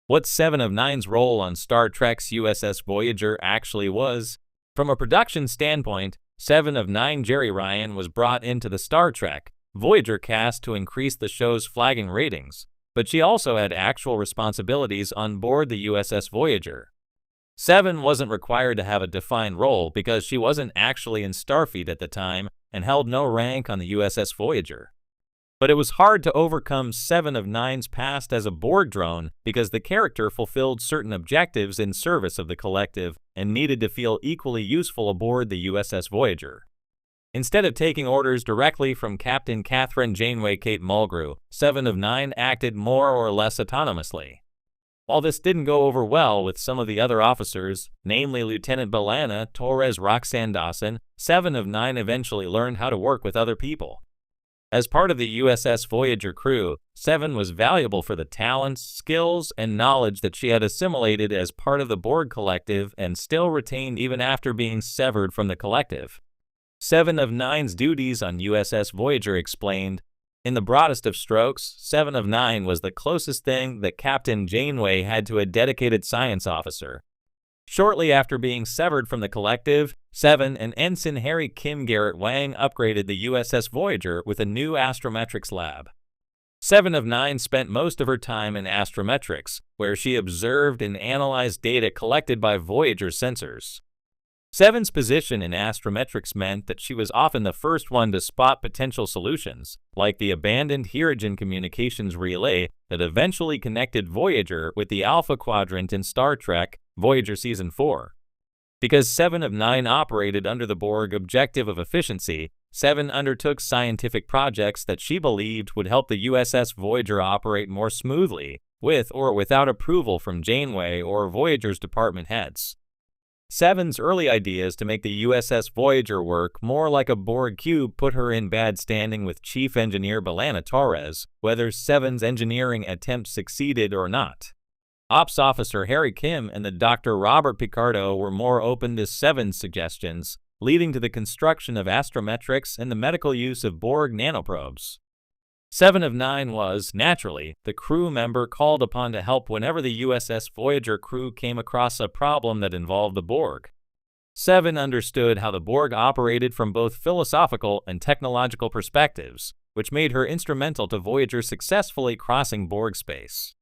what 7 of Nine's role on Star Trek's USS Voyager actually was. From a production standpoint, 7 of 9 Jerry Ryan was brought into the Star Trek Voyager cast to increase the show's flagging ratings, but she also had actual responsibilities on board the USS Voyager. 7 wasn't required to have a defined role because she wasn't actually in Starfleet at the time and held no rank on the USS Voyager. But it was hard to overcome 7 of 9's past as a Borg drone because the character fulfilled certain objectives in service of the collective and needed to feel equally useful aboard the USS Voyager. Instead of taking orders directly from Captain Catherine Janeway Kate Mulgrew, 7 of 9 acted more or less autonomously. While this didn't go over well with some of the other officers, namely Lieutenant B'Elanna Torres Roxanne Dawson, 7 of 9 eventually learned how to work with other people. As part of the USS Voyager crew, 7 was valuable for the talents, skills, and knowledge that she had assimilated as part of the Borg collective and still retained even after being severed from the collective. 7 of 9's duties on USS Voyager explained, in the broadest of strokes, 7 of 9 was the closest thing that Captain Janeway had to a dedicated science officer. Shortly after being severed from the collective, 7 and Ensign Harry Kim Garrett Wang upgraded the USS Voyager with a new astrometrics lab. 7 of 9 spent most of her time in astrometrics, where she observed and analyzed data collected by Voyager sensors. 7's position in astrometrics meant that she was often the first one to spot potential solutions, like the abandoned Hirogen communications relay that eventually connected Voyager with the Alpha Quadrant in Star Trek Voyager Season 4. Because 7 of 9 operated under the Borg objective of efficiency, 7 undertook scientific projects that she believed would help the USS Voyager operate more smoothly, with or without approval from Janeway or Voyager's department heads. 7's early ideas to make the USS Voyager work more like a Borg cube put her in bad standing with Chief Engineer B'Elanna Torres, whether 7's engineering attempts succeeded or not. Ops Officer Harry Kim and the Dr. Robert Picardo were more open to 7's suggestions, leading to the construction of astrometrics and the medical use of Borg nanoprobes. 7 of 9 was, naturally, the crew member called upon to help whenever the USS Voyager crew came across a problem that involved the Borg. 7 understood how the Borg operated from both philosophical and technological perspectives, which made her instrumental to Voyager successfully crossing Borg space.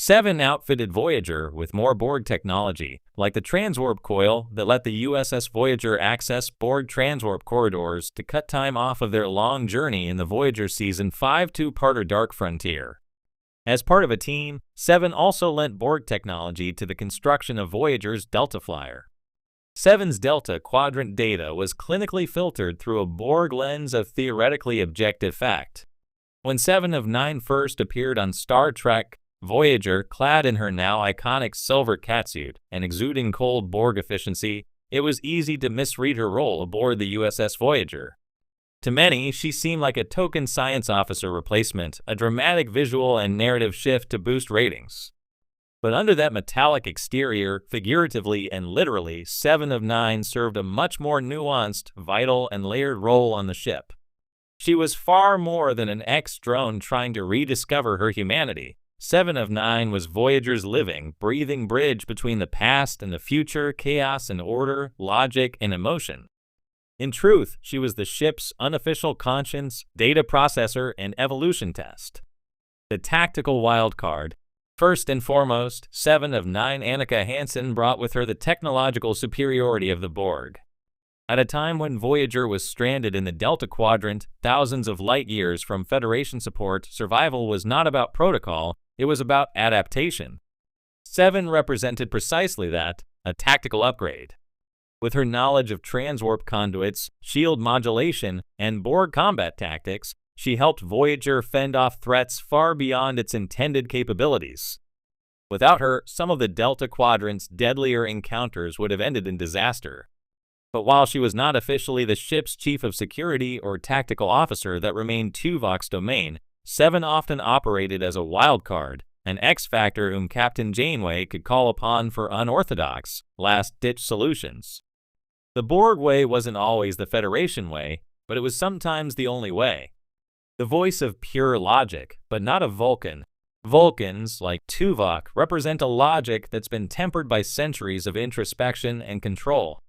7 outfitted Voyager with more Borg technology, like the transwarp coil that let the USS Voyager access Borg transwarp corridors to cut time off of their long journey in the Voyager Season 5 two-parter Dark Frontier. As part of a team, 7 also lent Borg technology to the construction of Voyager's Delta Flyer. 7's Delta Quadrant data was clinically filtered through a Borg lens of theoretically objective fact. When 7 of 9 first appeared on Star Trek Voyager, clad in her now iconic silver catsuit and exuding cold Borg efficiency, it was easy to misread her role aboard the USS Voyager. To many, she seemed like a token science officer replacement, a dramatic visual and narrative shift to boost ratings. But under that metallic exterior, figuratively and literally, 7 of 9 served a much more nuanced, vital, and layered role on the ship. She was far more than an ex-drone trying to rediscover her humanity. 7 of 9 was Voyager's living, breathing bridge between the past and the future, chaos and order, logic and emotion. In truth, she was the ship's unofficial conscience, data processor, and evolution test. The tactical wildcard. First and foremost, 7 of 9 Annika Hansen brought with her the technological superiority of the Borg. At a time when Voyager was stranded in the Delta Quadrant, thousands of light years from Federation support, survival was not about protocol, it was about adaptation. 7 represented precisely that, a tactical upgrade. With her knowledge of transwarp conduits, shield modulation, and Borg combat tactics, she helped Voyager fend off threats far beyond its intended capabilities. Without her, some of the Delta Quadrant's deadlier encounters would have ended in disaster. But while she was not officially the ship's chief of security or tactical officer that remained Tuvok's domain, 7 often operated as a wild card, an X-factor whom Captain Janeway could call upon for unorthodox, last-ditch solutions. The Borg way wasn't always the Federation way, but it was sometimes the only way. The voice of pure logic, but not of Vulcan. Vulcans, like Tuvok, represent a logic that's been tempered by centuries of introspection and control.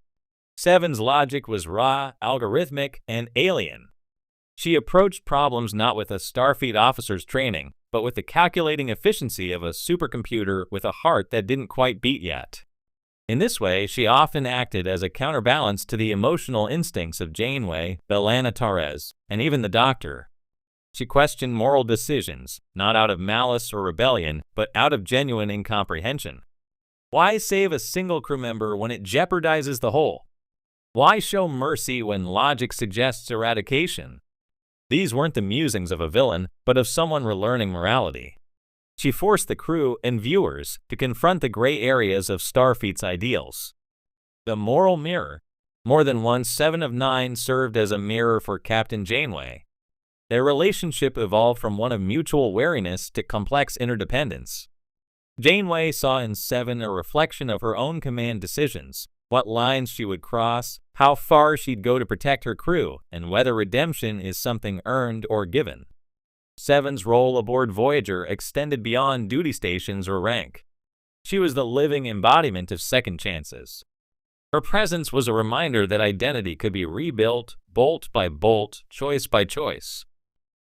Seven's logic was raw, algorithmic, and alien. She approached problems not with a Starfleet officer's training, but with the calculating efficiency of a supercomputer with a heart that didn't quite beat yet. In this way, she often acted as a counterbalance to the emotional instincts of Janeway, B'Elanna Torres, and even the Doctor. She questioned moral decisions, not out of malice or rebellion, but out of genuine incomprehension. Why save a single crew member when it jeopardizes the whole? Why show mercy when logic suggests eradication? These weren't the musings of a villain, but of someone relearning morality. She forced the crew and viewers to confront the gray areas of Starfleet's ideals. The moral mirror. More than once, 7 of 9 served as a mirror for Captain Janeway. Their relationship evolved from one of mutual wariness to complex interdependence. Janeway saw in 7 a reflection of her own command decisions, what lines she would cross, how far she'd go to protect her crew, and whether redemption is something earned or given. 7's role aboard Voyager extended beyond duty stations or rank. She was the living embodiment of second chances. Her presence was a reminder that identity could be rebuilt, bolt by bolt, choice by choice.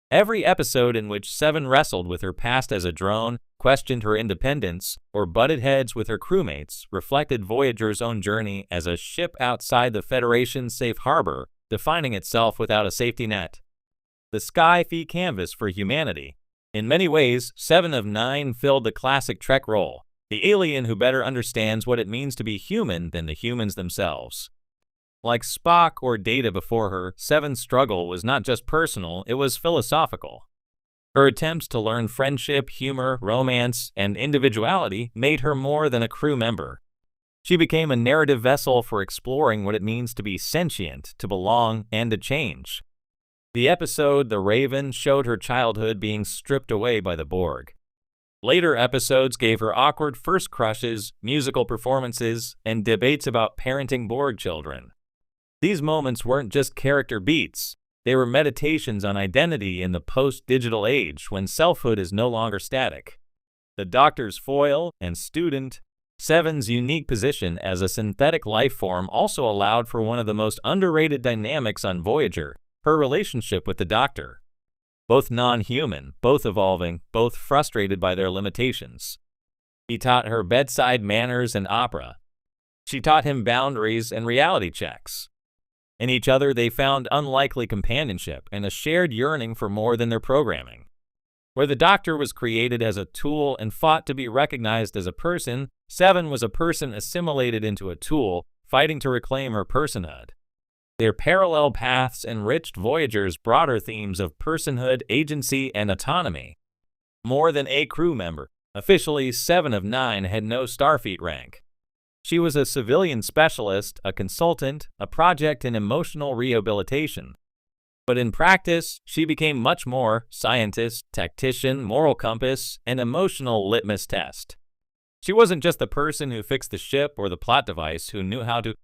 Every episode in which 7 wrestled with her past as a drone, questioned her independence, or butted heads with her crewmates reflected Voyager's own journey as a ship outside the Federation's safe harbor, defining itself without a safety net. The sky-fi canvas for humanity. In many ways, 7 of 9 filled the classic Trek role, the alien who better understands what it means to be human than the humans themselves. Like Spock or Data before her, 7's struggle was not just personal, it was philosophical. Her attempts to learn friendship, humor, romance, and individuality made her more than a crew member. She became a narrative vessel for exploring what it means to be sentient, to belong, and to change. The episode The Raven showed her childhood being stripped away by the Borg. Later episodes gave her awkward first crushes, musical performances, and debates about parenting Borg children. These moments weren't just character beats, they were meditations on identity in the post-digital age when selfhood is no longer static. The Doctor's foil and student, 7's unique position as a synthetic life form also allowed for one of the most underrated dynamics on Voyager, her relationship with the Doctor. Both non-human, both evolving, both frustrated by their limitations. He taught her bedside manners and opera. She taught him boundaries and reality checks. In each other, they found unlikely companionship and a shared yearning for more than their programming. Where the Doctor was created as a tool and fought to be recognized as a person, 7 was a person assimilated into a tool, fighting to reclaim her personhood. Their parallel paths enriched Voyager's broader themes of personhood, agency, and autonomy. More than a crew member, officially 7 of 9 had no Starfleet rank. She was a civilian specialist, a consultant, a project in emotional rehabilitation. But in practice, she became much more: scientist, tactician, moral compass, and emotional litmus test. She wasn't just the person who fixed the ship or the plot device who knew how to